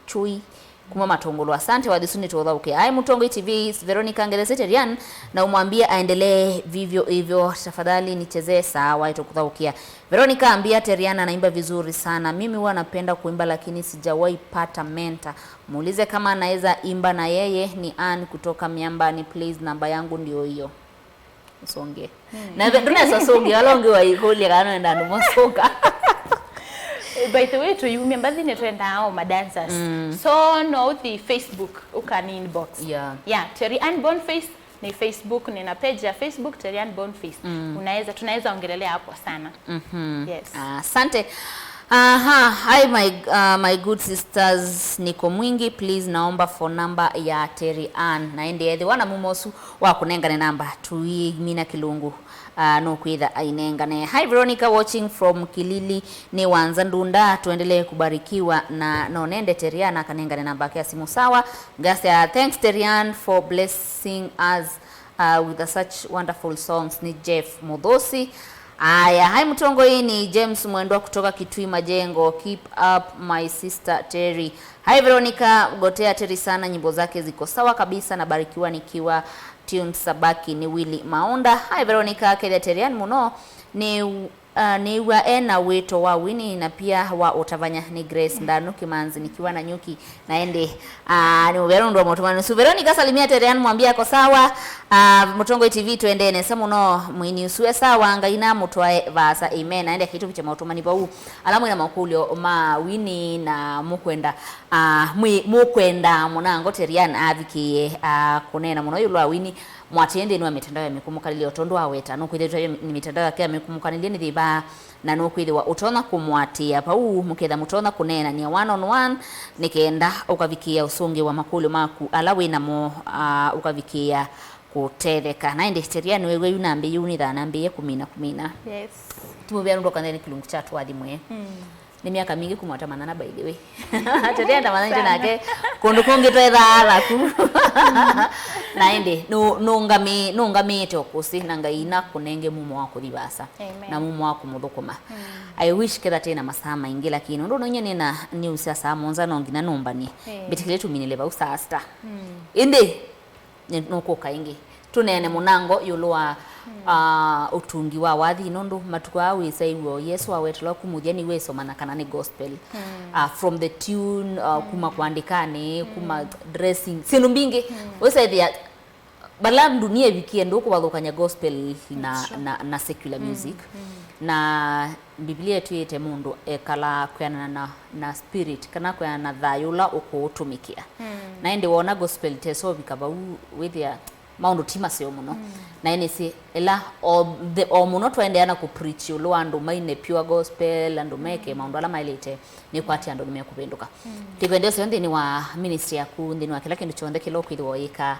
chui kuma matongolo. Asante wadhisuni tuodhauke. MUTONGOI TV Veronicah ngeleze TerryAnne na umwambie aendelee vivyo hivyo tafadhali nichezee sawa itokudhaukia. Veronicah ambia TerryAnne anaimba vizuri sana. Mimi huwa napenda kuimba lakini sijawahi pata mentor. Muulize kama anaweza imba na yeye. Ni Ann kutoka Miambani, please namba yangu ndio hiyo. Usonge. Na ndona songe alonge wa ikoli kana ndo mosoka. By the way, to you remember the trend now, my dancers. So no, the Facebook ukan inbox. TerryAnne Boniface ni Facebook, nina page ya Facebook TerryAnne Boniface. Tunaweza ongelelea hapo sana. Yes. Asante. Hi my good sisters, niko mwingi, please naomba phone number ya TerryAnne. Na ende wana mumosu wa kunengane namba tuimina kilungu no kwitha ainengane. Hi Veronicah watching from Kilili ni Wanza Ndunda, tuendelee kubarikiwa na no nende TerryAnne akanengane namba yake ya simu sawa. Ngasa thanks TerryAnne for blessing us with such wonderful songs. Ni Jeff Modosi. Aya, hai MUTONGOI ni James Mwendwa kutoka Kitui Majengo. Keep up my sister Terry. Hai Veronicah, gotea Terry sana, nyimbo zake ziko sawa kabisa, na barikiwa nikiwa tune sabaki ni Willy Maonda. Hai Veronicah, kede TerryAnne muno ni wa ena weto wa wini na pia wa utavanya ni Grace Ndanu Kimanzi nikiwa na nyuki naende ni mubero ndo motumani su Veronicah salimia TerryAnne mwambia ko sawa. MUTONGOI TV tuendene sa muno mwini usue sawa ngaina mutwae vasa amen naende kitu kicha motumani pa u alamu ina makulio ma wini na mukwenda mukwenda munango TerryAnne avikie kunena muno yulwa wini mwatiende ni wa mitandao ya mikumuka lile otondo aweta no kwithe ni mitandao yake ya mikumuka lile ni thiba na no kwithe wa utona kumwatia pa muketha mutona kunena ni one on one nikenda ukavikia usungi wa makulu maku alawe na mo ukavikia kutetheka na ende TerryAnne wewe yunambe yuni thanambe 10 Yes. tumubya ndo kanene kilungu cha Tuathimwe ni miaka mingi kumwatamana na by the way TerryAnne tamananje nake kundu kungi twetha ku naende nungami tokusi nangaina kunenge mumo wako libasa na mumo wako muthukuma. I wish ketha tena masaa maingi lakini ndo nonye nina news ya saa monza nongina numbani bitikile tuminile ba usasta inde nuko kaingi tunene munango yulwa utungi wa wathi nondu matuko awi saiwo Yesu awetwa kumuthia ni weso manakana ni gospel from the tune kuma kuandikane kuma dressing sinu mbingi wesa thia balam dunia bikie ndoko wathukanya gospel na secular music na Biblia yetu yete mundu ekala kuyana na spirit kana kuyana na thayula ukutumikia na ende wona gospel teso bikaba withia maundu tima sio muno na ene si ela o muno twaendeana ku preach ulo andu maine pure gospel andu meke maundu ala mailete ni kwati andu nimya kupenduka tipende sio ndini wa ministry yaku ndini wa kila kindu chonde kilo kwithwo yika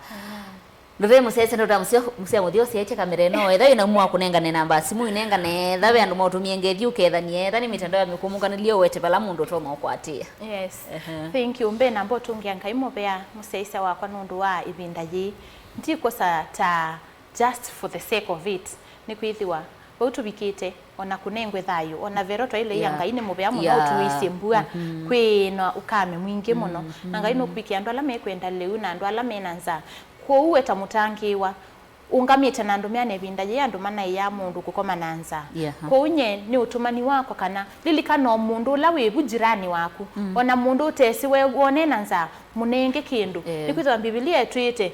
ndove musese ndo musia muthio siete kamera no etha ina mwa kunenga ne namba simu inenga ne thawe andu motumie ngethi uketha ni etha ni mitandao ya mikumukanilio wete bala mundu toma ukwatia. Yes. Thank you mbe nambo tungia nkaimo bea museisa wakwa nundu wa ibinda yi ndiko sa ta just for the sake of it ni kwithiwa utubikite ona kunengwe thayo ona veroto ile yanga ine mubea muno utuisembua kwina ukame mwingi muno nanga ino kubikia andu ala mekwenda leu na andu ala menanza ko uweta mutangiwa ungamite na ndumya nebinda ye andu mana ya mundu kukoma nanza ko unye ni utumani wako kana lilikano mundu la webu jirani waku ona mundu utesiwe wone nanza munenge kindu nikwitwa Biblia twite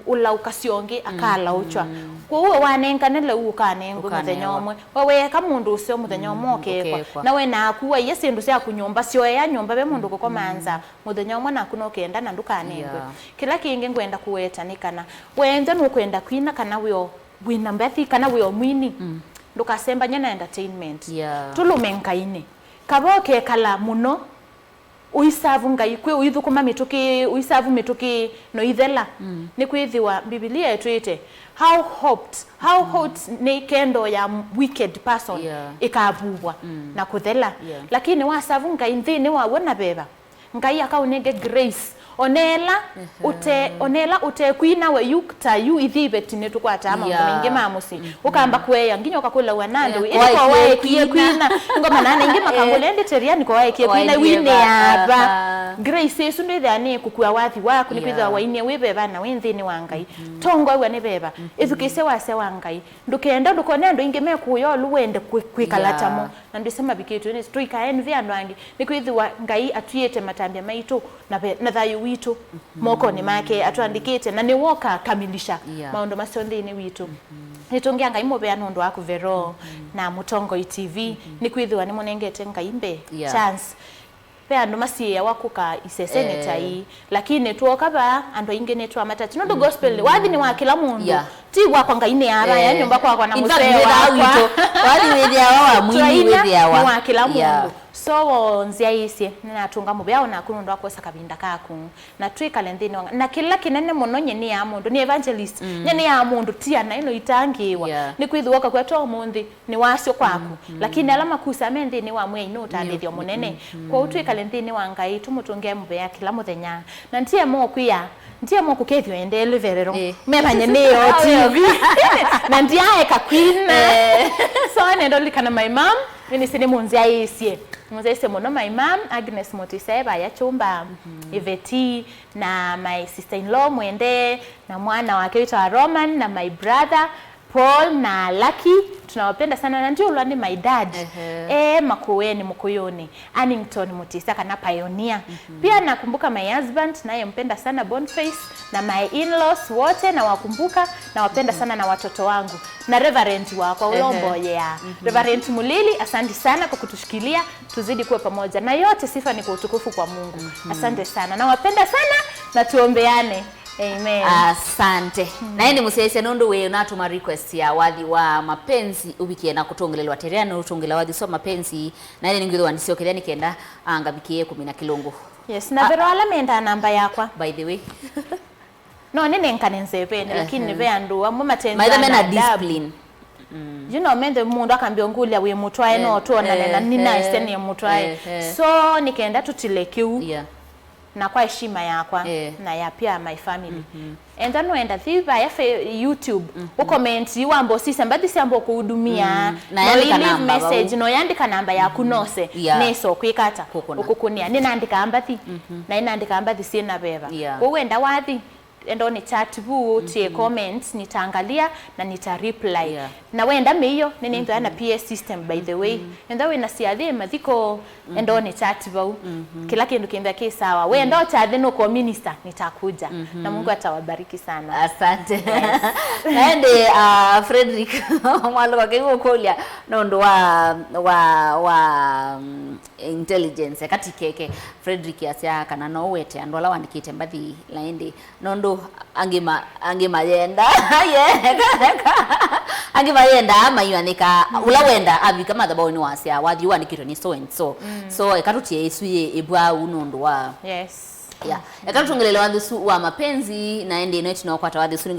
ula ukasiongi akala uchwa ko uwe wanenganele ukanengo muthenyomwe wewe ka mundu usio muthenyomwe okekwa nawe na akuwa yesindu cia kunyumba cio ya nyumba be mundu kukomanza muthenyomwe na kunokenda na ndukanengwe kila kingi ngwenda kuweta nikana wenza nukwenda kwina kana wio wina mbethi kana wio mwini ndukasemba nyana entertainment tulumenkaine kaboke kala muno uisavu ngai kwe uithukuma mituki uisavu mituki no ithela ni kwithiwa Biblia yetuite how hot ni kendo ya wicked person ikabubwa na kuthela lakini wasavu ngai nthini wa wona beba ngai akaunenge grace onela ute kwina we yukta yu ithibeti netukwata ama mingi mamusi ukamba kweya nginyo kakula wanando ili kwa wae kwina ngoma nana ingi makangolende TerryAnne kwa wae kwina wine aba grace yesu ndethani kukua wathi waku ni kwitha waine webe bana wenthini wangai tongo we ne beba ithukise wase wangai ndukenda ndukone ndo ingi mekuyo luwende kwikalatamo na ndisema bikitu ni tuika envy anwangi ni kwithiwa ngai atuyete matambia maitu na thayu witu moko ni make atuandikite na ni woka kamilisha maondo masondini witu nitungia ngai mobe anondo aku Vero na MUTONGOI TV ni kwithiwa ni monengete ngaimbe chance pe andu masiya wakuka isesene tai lakini tuokaba andu ingene tu amatati nondo gospel wathi ni wa kila mundu ti wa kwa ngaine ara ya nyumba kwa na museo wa wathi withia wa mwini withia wa kila mundu so nzia isi ninatunga mubya na kuno ndo akosa kabinda kaku na twikale nthini na kila kinene muno nyeni ya mundu ni evangelist nyeni ya mundu tia na ino itangiwa ni kwithuoka kweto mundi ni wasio kwaku lakini alama kusame nthini wa mwe ino utandithio munene kwa utwikale nthini wa Ngai tumutunge mubya kila muthenya na ntie mo kwia ntie mo kukethio endele verero memanye niyo TV na ndiae kakwina so nendo likana my mom mini sini munzia isie muno my mom Agnes Motiseba ya chumba Iveti na my sister-in-law Mwende na mwana wake wa Roman na my brother Paul na Lucky tunawapenda sana na ndio ulani my dad Makueni Mukuyoni Annington Mutisaka na Pioneer pia nakumbuka my husband naye mpenda sana Boniface na my in-laws wote na wakumbuka na wapenda sana na watoto wangu na reverend wako Ulombo Reverend Mulili asante sana kwa kutushikilia tuzidi kuwa pamoja na yote sifa ni kwa utukufu kwa Mungu asante sana na wapenda sana na tuombeane. Amen. Asante. Na yeye musese nondo we unatuma request ya wadhi wa mapenzi ubikie na kutongelelwa TerryAnne utongela wadhi so mapenzi na yeye ningiro wandisio kile nikenda angabikie 10 na kilongo. Yes, na vero ala menda namba yakwa. By the way. No nene nkanenzepene lakini nive andu amwe matenza. Maitha mena discipline. You know mende mundu akambia ngulia we mutwae no tuona na nina isteni ya mutwae. So nikaenda tutilekeu. Na kwa heshima yakwa na ya pia my family and then wenda thiba ya YouTube comment iwambo sisi mbadi siambo kuhudumia na yandika namba message no yandika namba ya kunose neso kwikata ukukunia ninaandika ambati na inaandika ambati sina beba kwa wenda wathi endo ni chat bu tie comments nitaangalia na nita reply na wenda meyo ninaenda na PS system by the way enda we na siadhe mathiko endo ni chat bu kila kindu kimbia kisawa wenda chathe no kwa minister nitakuja na Mungu atawabariki sana asante ende Frederick mwalo wake ukolia nondo wa intelligence kati keke Frederick asya kana no wete ando ala wandikite mbathi laende nondo angema yenda angema yenda mayuanika ula wenda abika madhabahu ni wasya wathi wandikito ni so and so ekatutie isuye ebwa unondo wa yes ekatutongelele wadhi su wa mapenzi na ende ino etino kwata wadhi su